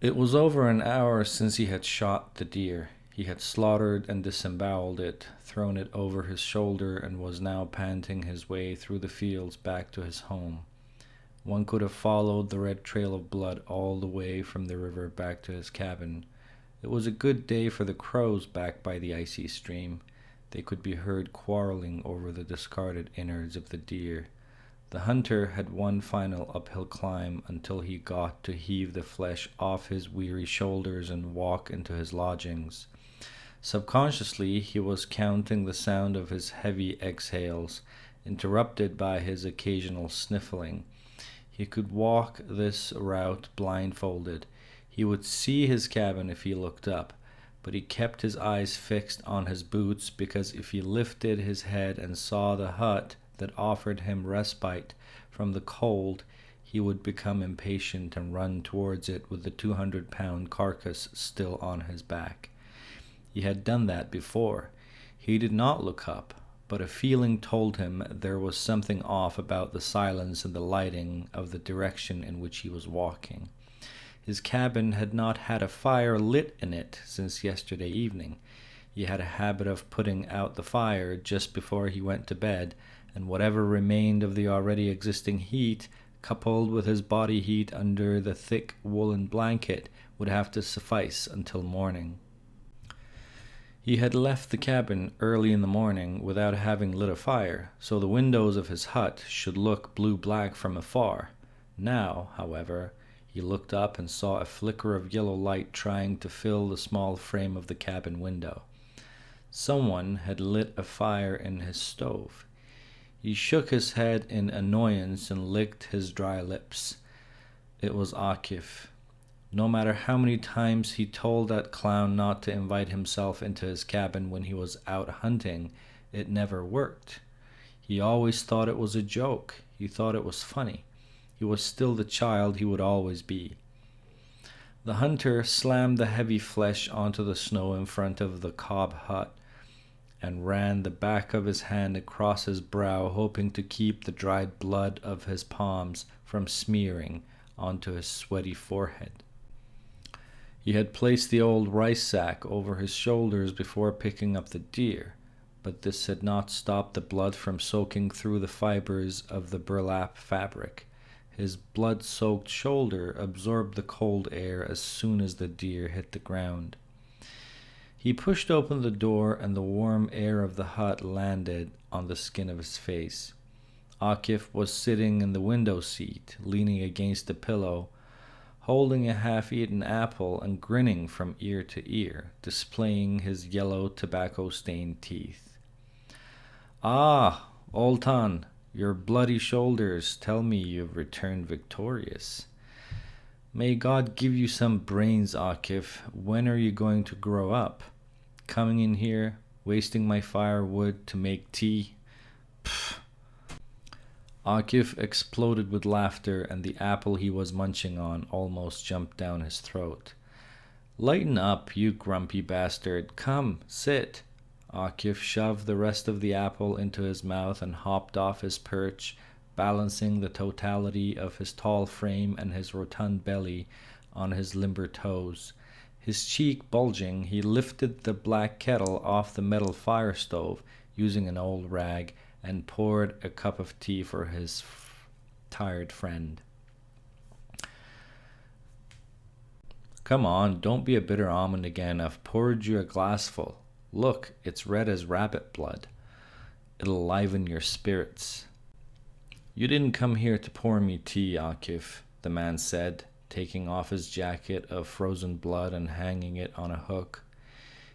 It was over an hour since he had shot the deer. He had slaughtered and disemboweled it, thrown it over his shoulder, and was now panting his way through the fields back to his home. One could have followed the red trail of blood all the way from the river back to his cabin. It was a good day for the crows back by the icy stream. They could be heard quarreling over the discarded innards of the deer. The hunter had one final uphill climb until he got to heave the flesh off his weary shoulders and walk into his lodgings. Subconsciously, he was counting the sound of his heavy exhales, interrupted by his occasional sniffling. He could walk this route blindfolded. He would see his cabin if he looked up, but he kept his eyes fixed on his boots because if he lifted his head and saw the hut that offered him respite from the cold, he would become impatient and run towards it with the 200-pound carcass still on his back. He had done that before. He did not look up, but a feeling told him there was something off about the silence and the lighting of the direction in which he was walking. His cabin had not had a fire lit in it since yesterday evening. He had a habit of putting out the fire just before he went to bed, and whatever remained of the already existing heat, coupled with his body heat under the thick woolen blanket, would have to suffice until morning. He had left the cabin early in the morning without having lit a fire, so the windows of his hut should look blue-black from afar. Now, however, he looked up and saw a flicker of yellow light trying to fill the small frame of the cabin window. Someone had lit a fire in his stove. He shook his head in annoyance and licked his dry lips. It was Akif. No matter how many times he told that clown not to invite himself into his cabin when he was out hunting, it never worked. He always thought it was a joke. He thought it was funny. He was still the child he would always be. The hunter slammed the heavy flesh onto the snow in front of the cob hut and ran the back of his hand across his brow, hoping to keep the dried blood of his palms from smearing onto his sweaty forehead. He had placed the old rice sack over his shoulders before picking up the deer, but this had not stopped the blood from soaking through the fibers of the burlap fabric. His blood-soaked shoulder absorbed the cold air as soon as the deer hit the ground. He pushed open the door and the warm air of the hut landed on the skin of his face. Akif was sitting in the window seat, leaning against the pillow, holding a half-eaten apple and grinning from ear to ear, displaying his yellow tobacco-stained teeth. "Ah, Oltan, your bloody shoulders tell me you've returned victorious. May God give you some brains, Akif. When are you going to grow up? Coming in here, wasting my firewood to make tea? Pfft." Akif exploded with laughter, and the apple he was munching on almost jumped down his throat. "Lighten up, you grumpy bastard. Come, sit." Akif shoved the rest of the apple into his mouth and hopped off his perch, balancing the totality of his tall frame and his rotund belly on his limber toes. His cheek bulging, he lifted the black kettle off the metal fire stove using an old rag and poured a cup of tea for his tired friend. "Come on, don't be a bitter almond again. I've poured you a glassful. Look, it's red as rabbit blood. It'll liven your spirits." "You didn't come here to pour me tea, Akif," the man said, taking off his jacket of frozen blood and hanging it on a hook.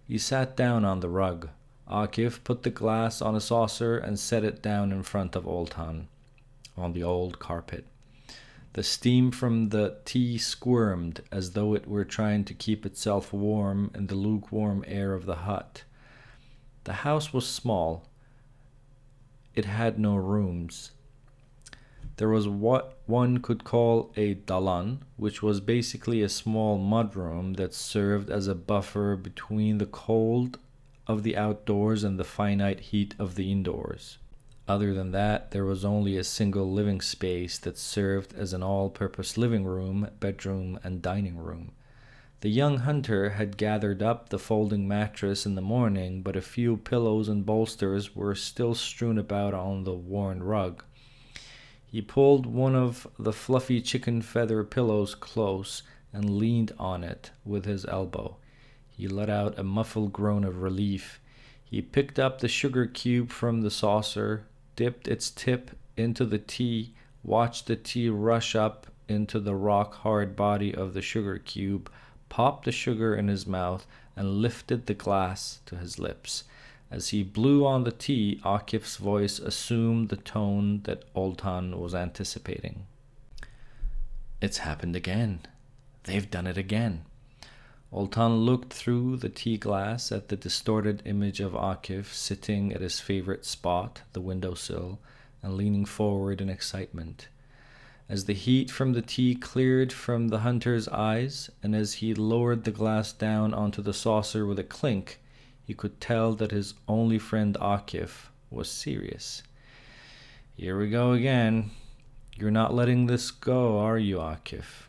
He sat down on the rug. Akif put the glass on a saucer and set it down in front of Oltan, on the old carpet. The steam from the tea squirmed as though it were trying to keep itself warm in the lukewarm air of the hut. The house was small. It had no rooms. There was what one could call a dalan, which was basically a small mudroom that served as a buffer between the cold of the outdoors and the finite heat of the indoors. Other than that, there was only a single living space that served as an all-purpose living room, bedroom, and dining room. The young hunter had gathered up the folding mattress in the morning, but a few pillows and bolsters were still strewn about on the worn rug. He pulled one of the fluffy chicken feather pillows close and leaned on it with his elbow. He let out a muffled groan of relief. He picked up the sugar cube from the saucer, dipped its tip into the tea, watched the tea rush up into the rock-hard body of the sugar cube, popped the sugar in his mouth, and lifted the glass to his lips. As he blew on the tea, Akif's voice assumed the tone that Oltan was anticipating. "It's happened again. They've done it again." Oltan looked through the tea glass at the distorted image of Akif sitting at his favorite spot, the windowsill, and leaning forward in excitement. As the heat from the tea cleared from the hunter's eyes, and as he lowered the glass down onto the saucer with a clink, he could tell that his only friend Akif was serious. "Here we go again. You're not letting this go, are you, Akif?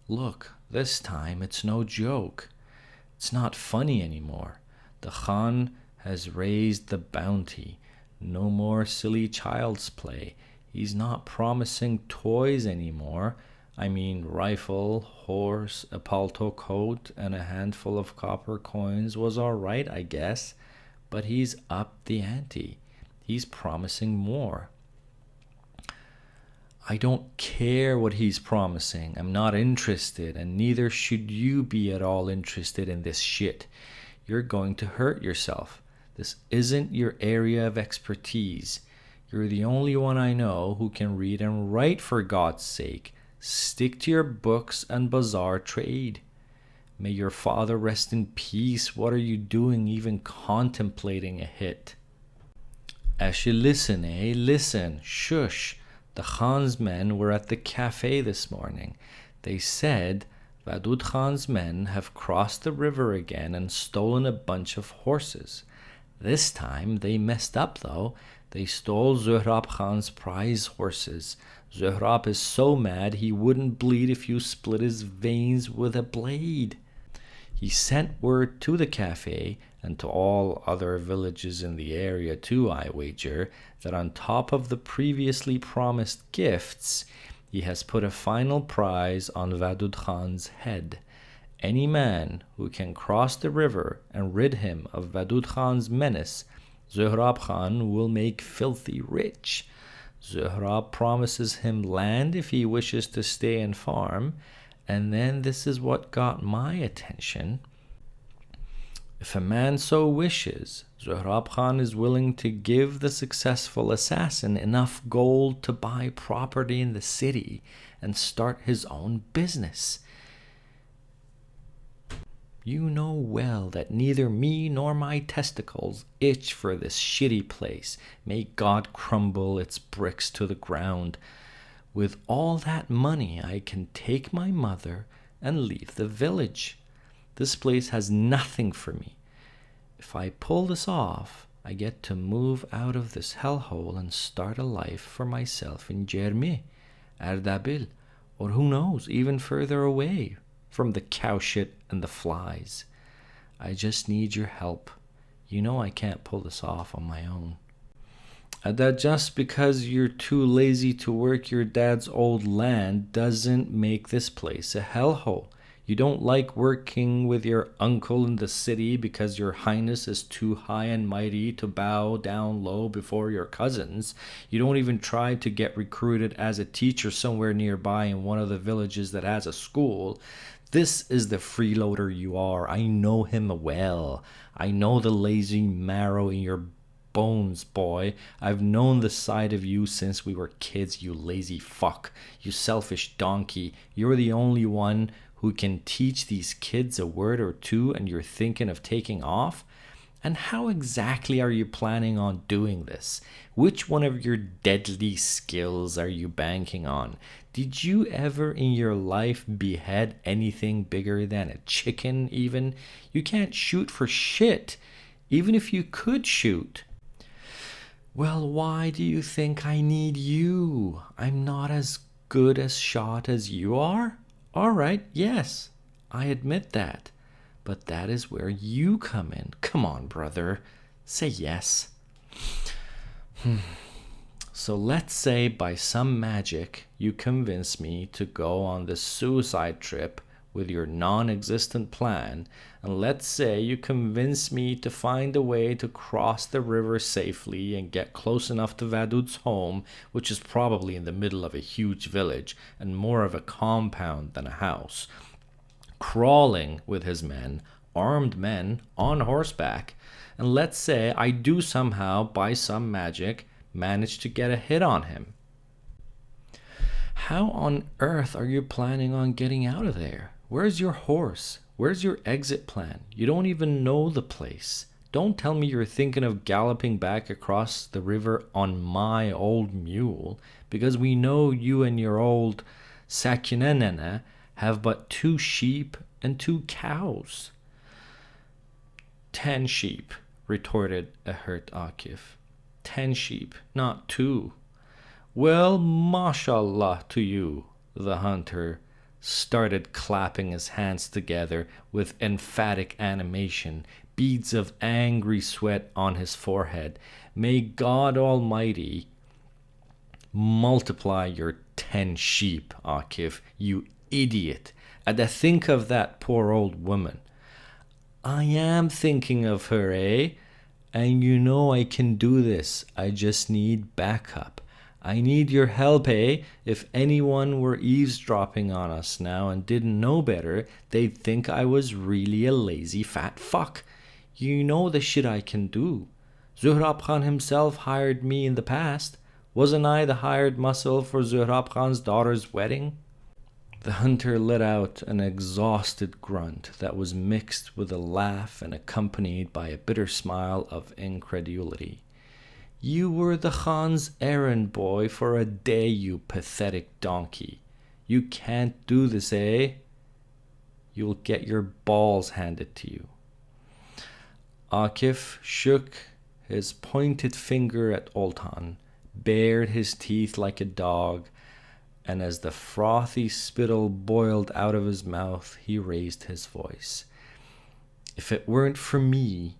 Look, this time it's no joke. It's not funny anymore. The Khan has raised the bounty. No more silly child's play. He's not promising toys anymore. I mean, rifle, horse, a palto coat, and a handful of copper coins was all right, I guess. But he's upped the ante. He's promising more. I don't care what he's promising. I'm not interested, and neither should you be at all interested in this shit. You're going to hurt yourself. This isn't your area of expertise. You're the only one I know who can read and write, for God's sake. Stick to your books and bazaar trade. May your father rest in peace. What are you doing even contemplating a hit? Ashe, listen, eh? Listen. Shush. The Khan's men were at the cafe this morning. They said Vadud Khan's men have crossed the river again and stolen a bunch of horses. This time they messed up, though. They stole Zuhrab Khan's prize horses. Zuhrab is so mad he wouldn't bleed if you split his veins with a blade. He sent word to the cafe, and to all other villages in the area too, I wager, that on top of the previously promised gifts, he has put a final prize on Vadud Khan's head. Any man who can cross the river and rid him of Vadud Khan's menace, Zuhrab Khan will make filthy rich. Zuhrab promises him land if he wishes to stay and farm, and then this is what got my attention. If a man so wishes, Zuhrab Khan is willing to give the successful assassin enough gold to buy property in the city and start his own business. You know well that neither me nor my testicles itch for this shitty place. May God crumble its bricks to the ground. With all that money, I can take my mother and leave the village. This place has nothing for me. If I pull this off, I get to move out of this hellhole and start a life for myself in Jermi, Ardabil, or who knows, even further away from the cow shit and the flies. I just need your help. You know I can't pull this off on my own. And that just because you're too lazy to work your dad's old land doesn't make this place a hellhole. You don't like working with your uncle in the city because your highness is too high and mighty to bow down low before your cousins. You don't even try to get recruited as a teacher somewhere nearby in one of the villages that has a school. This is the freeloader you are. I know him well. I know the lazy marrow in your bones, boy. I've known the side of you since we were kids, you lazy fuck. You selfish donkey. You're the only one who can teach these kids a word or two, and you're thinking of taking off? And how exactly are you planning on doing this? Which one of your deadly skills are you banking on? Did you ever in your life behead anything bigger than a chicken even? You can't shoot for shit, even if you could shoot. Well, why do you think I need you? I'm not as good a shot as you are? All right, yes, I admit that. But that is where you come in. Come on, brother. Say yes. So let's say by some magic you convince me to go on this suicide trip with your non-existent plan, and let's say you convince me to find a way to cross the river safely and get close enough to Vadut's home, which is probably in the middle of a huge village and more of a compound than a house, crawling with his men, armed men on horseback, and let's say I do somehow, by some magic, manage to get a hit on him. How on earth are you planning on getting out of there? Where's your horse? Where's your exit plan? You don't even know the place. Don't tell me you're thinking of galloping back across the river on my old mule, because we know you and your old Sakinenene have but 2 sheep and 2 cows. 10 sheep, retorted a hurt Akif. 10 sheep, not 2. Well, mashallah to you, the hunter started clapping his hands together with emphatic animation, beads of angry sweat on his forehead. May God Almighty multiply your 10 sheep, Akif, you idiot. And to think of that poor old woman. I am thinking of her, eh? And you know I can do this. I just need backup. I need your help, eh? If anyone were eavesdropping on us now and didn't know better, they'd think I was really a lazy fat fuck. You know the shit I can do. Zuhrab Khan himself hired me in the past. Wasn't I the hired muscle for Zuhrab Khan's daughter's wedding? The hunter let out an exhausted grunt that was mixed with a laugh and accompanied by a bitter smile of incredulity. You were the Khan's errand boy for a day, you pathetic donkey. You can't do this, eh? You'll get your balls handed to you. Akif shook his pointed finger at Oltan, bared his teeth like a dog, and as the frothy spittle boiled out of his mouth, he raised his voice. If it weren't for me,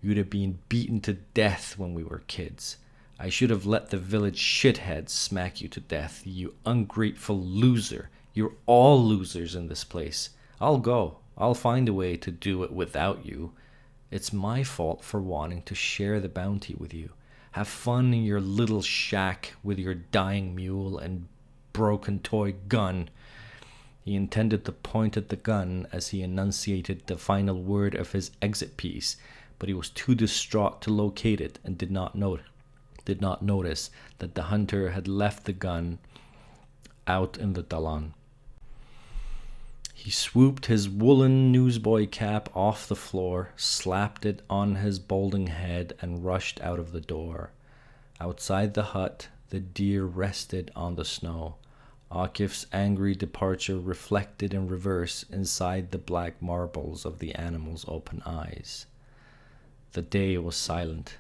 you'd have been beaten to death when we were kids. I should have let the village shitheads smack you to death, you ungrateful loser. You're all losers in this place. I'll go. I'll find a way to do it without you. It's my fault for wanting to share the bounty with you. Have fun in your little shack with your dying mule and broken toy gun. He intended to point at the gun as he enunciated the final word of his exit piece, but he was too distraught to locate it and did not notice that the hunter had left the gun out in the dalan. He swooped his woolen newsboy cap off the floor, slapped it on his balding head, and rushed out of the door. Outside the hut, the deer rested on the snow. Akif's angry departure reflected in reverse inside the black marbles of the animal's open eyes. The day was silent,